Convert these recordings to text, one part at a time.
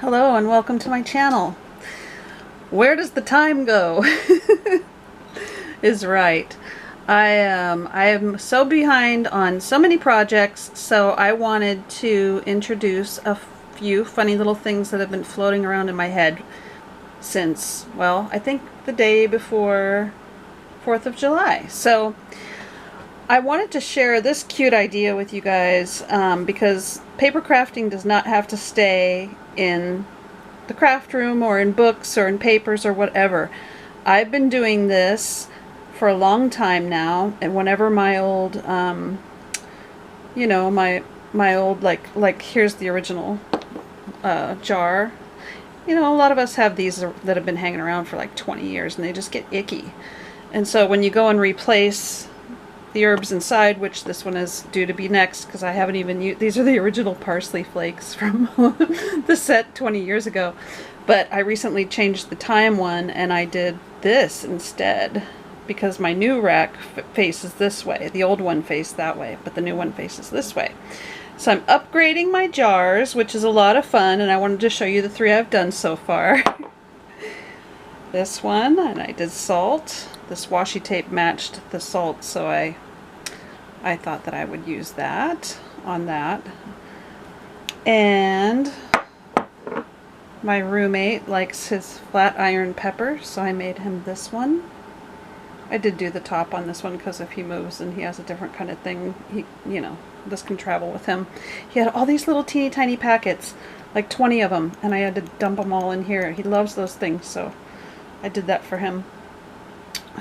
Hello and welcome to my channel. Where does the time go? Is right. I am so behind on so many projects, so I wanted to introduce a few funny little things that have been floating around in my head since, well, I think the day before 4th of July. So I wanted to share this cute idea with you guys because paper crafting does not have to stay in the craft room or in books or in papers or whatever. I've been doing this for a long time now, and whenever my old you know, my old like here's the original jar. You know, a lot of us have these that have been hanging around for like 20 years and they just get icky. And so when you go and replace the herbs inside, which this one is due to be next because I haven't even used, these are the original parsley flakes from the set 20 years ago, but I recently changed the thyme one and I did this instead because my new rack faces this way. The old one faced that way, but the new one faces this way. So I'm upgrading my jars, which is a lot of fun, and I wanted to show you the 3 I've done so far. This one, and I did salt. This washi tape matched the salt, so I thought that I would use that on that. And my roommate likes his flat iron pepper, so I made him this one. I did do the top on this one because if he moves and he has a different kind of thing, he, you know, this can travel with him. He had all these little teeny tiny packets, like 20 of them, and I had to dump them all in here. He loves those things, so I did that for him.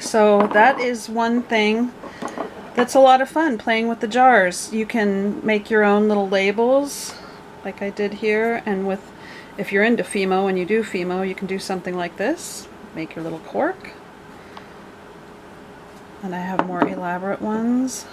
So that is one thing that's a lot of fun, playing with the jars. You can make your own little labels like I did here, and with, if you're into Fimo and you do Fimo, you can do something like this. Make your little cork. And I have more elaborate ones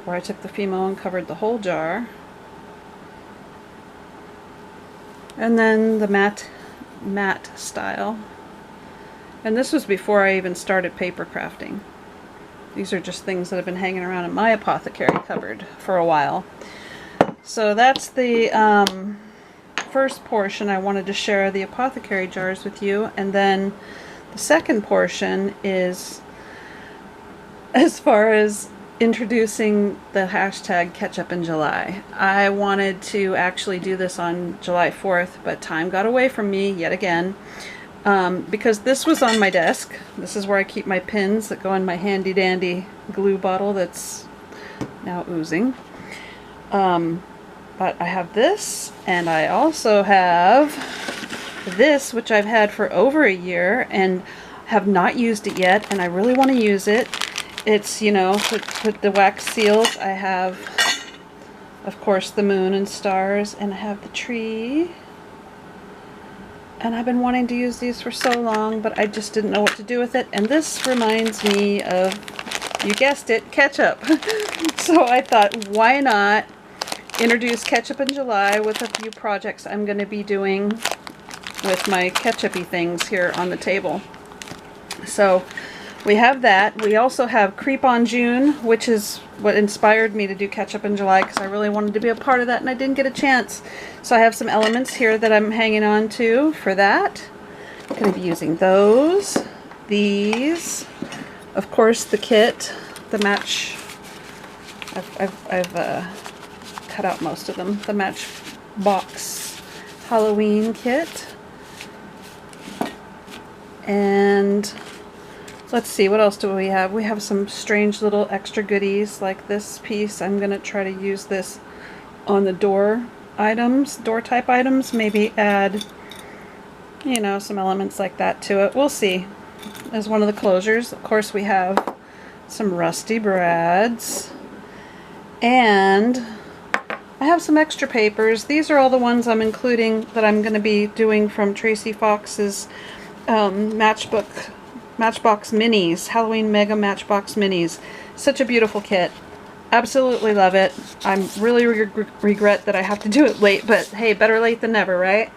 where I took the Fimo and covered the whole jar. And then the matte style. And this was before I even started paper crafting. These are just things that have been hanging around in my apothecary cupboard for a while. So that's the first portion. I wanted to share the apothecary jars with you. And then the second portion is as far as introducing the hashtag Ketchup in July. I wanted to actually do this on July 4th, but time got away from me yet again. Because this was on my desk. This is where I keep my pins that go in my handy dandy glue bottle that's now oozing. But I have this, and I also have this, which I've had for over a year and have not used it yet, and I really want to use it. It's, you know, with the wax seals. I have, of course, the moon and stars, and I have the tree. And I've been wanting to use these for so long, but I just didn't know what to do with it. And this reminds me of, you guessed it, ketchup. So I thought, why not introduce Ketchup in July with a few projects I'm going to be doing with my ketchup-y things here on the table. So we have that. We also have Creep on June, which is what inspired me to do Ketchup in July, because I really wanted to be a part of that and I didn't get a chance. So I have some elements here that I'm hanging on to for that. I'm going to be using those, these, of course the kit, the match. I've cut out most of them. The Matchbox Halloween kit. And let's see, what else do we have? We have some strange little extra goodies like this piece. I'm going to try to use this on the door items, door type items. Maybe add, you know, some elements like that to it. We'll see. As one of the closures, of course, we have some Rusty Brads. And I have some extra papers. These are all the ones I'm including that I'm going to be doing from Tracy Fox's Matchbox Minis, Halloween Mega Matchbox Minis. Such a beautiful kit. Absolutely love it. I'm really regret that I have to do it late, but hey, better late than never, right?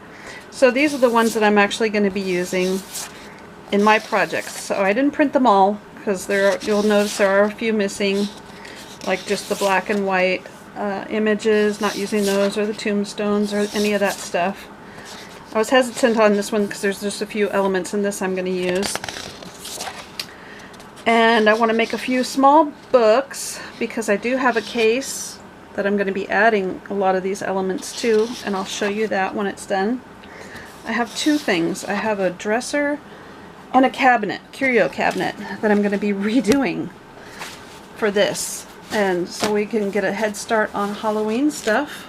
So these are the ones that I'm actually going to be using in my projects. So I didn't print them all because you'll notice there are a few missing, like just the black and white images, not using those, or the tombstones, or any of that stuff. I was hesitant on this one because there's just a few elements in this I'm going to use. And I want to make a few small books because I do have a case that I'm going to be adding a lot of these elements to, and I'll show you that when it's done. I have two things. I have a dresser and a cabinet, curio cabinet, that I'm going to be redoing for this. And so we can get a head start on Halloween stuff.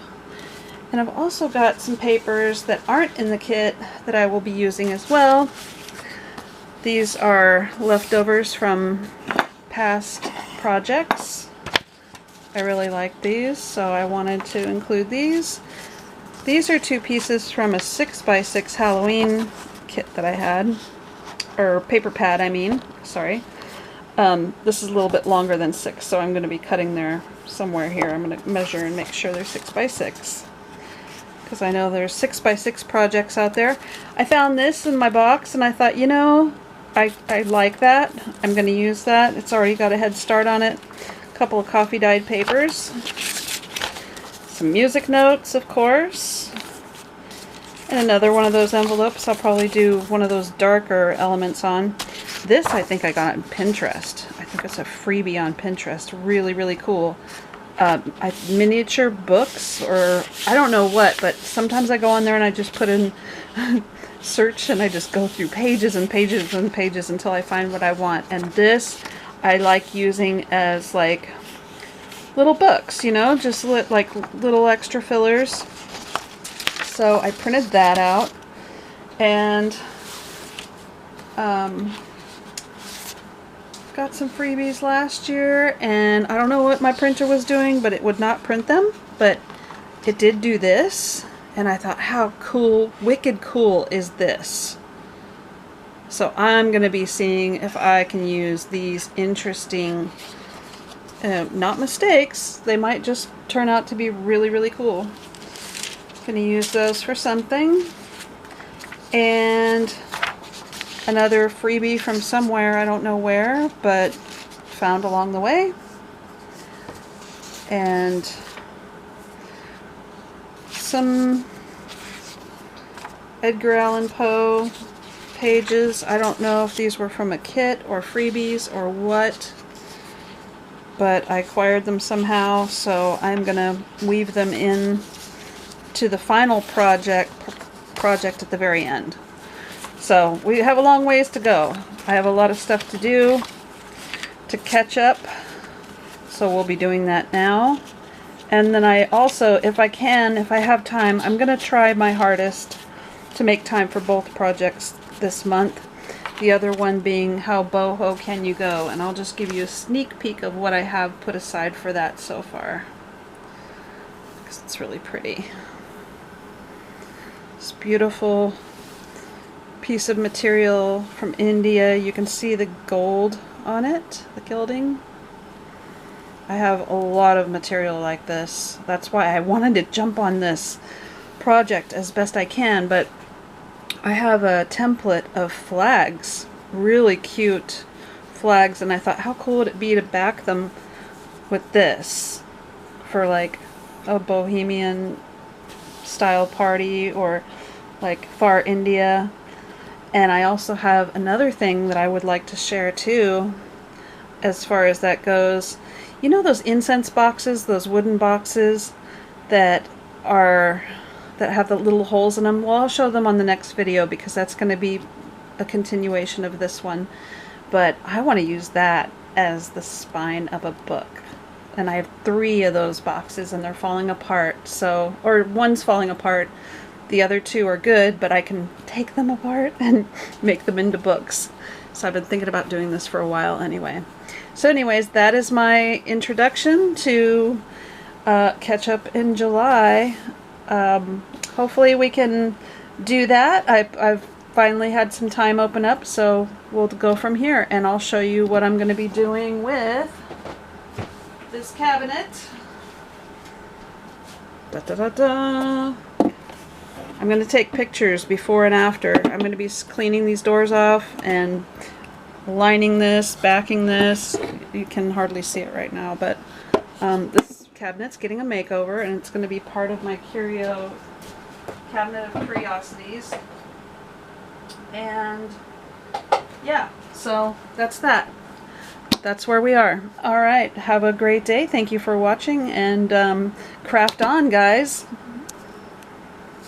And I've also got some papers that aren't in the kit that I will be using as well. These are leftovers from past projects. I really like these, so I wanted to include these. These are two pieces from a 6x6 Halloween kit that I had. Or paper pad, I mean. Sorry. This is a little bit longer than 6, so I'm going to be cutting there somewhere here. I'm going to measure and make sure they're 6x6. Because I know there's 6x6 projects out there. I found this in my box and I thought, you know, I like that. I'm going to use that. It's already got a head start on it. A couple of coffee dyed papers. Some music notes, of course. And another one of those envelopes. I'll probably do one of those darker elements on. This I think I got on Pinterest. I think it's a freebie on Pinterest. Really, really cool. Miniature books, or I don't know what, but sometimes I go on there and I just put in search and I just go through pages and pages and pages until I find what I want. And this I like using as like little books, you know, just like little extra fillers. So I printed that out, and got some freebies last year, and I don't know what my printer was doing, but it would not print them, but it did do this, and I thought, how cool, wicked cool is this? So I'm going to be seeing if I can use these interesting, not mistakes, they might just turn out to be really, really cool. Going to use those for something. And another freebie from somewhere, I don't know where, but found along the way. And some Edgar Allan Poe pages. I don't know if these were from a kit or freebies or what, but I acquired them somehow, so I'm gonna weave them in to the final project at the very end. So we have a long ways to go. I have a lot of stuff to do to catch up, so we'll be doing that now. And then I also, if I have time, I'm going to try my hardest to make time for both projects this month. The other one being How Boho Can You Go? And I'll just give you a sneak peek of what I have put aside for that so far, because it's really pretty. This beautiful piece of material from India. You can see the gold on it, the gilding. I have a lot of material like this. That's why I wanted to jump on this project as best I can, but I have a template of flags, really cute flags, and I thought, how cool would it be to back them with this for like a bohemian style party or like far India. And I also have another thing that I would like to share too, as far as that goes. You know those incense boxes, those wooden boxes that have the little holes in them? Well, I'll show them on the next video because that's going to be a continuation of this one. But I want to use that as the spine of a book. And I have 3 of those boxes and they're falling apart. So, or one's falling apart. The other 2 are good, but I can take them apart and make them into books. So I've been thinking about doing this for a while anyway. So anyways, that is my introduction to Catch Up in July. Hopefully we can do that. I've finally had some time open up, so we'll go from here. And I'll show you what I'm going to be doing with this cabinet. Da da da da. I'm going to take pictures before and after. I'm going to be cleaning these doors off and lining this, backing this. You can hardly see it right now, but this cabinet's getting a makeover, and it's going to be part of my curio cabinet of curiosities. And yeah, so that's that. That's where we are. All right, have a great day. Thank you for watching, and craft on, guys.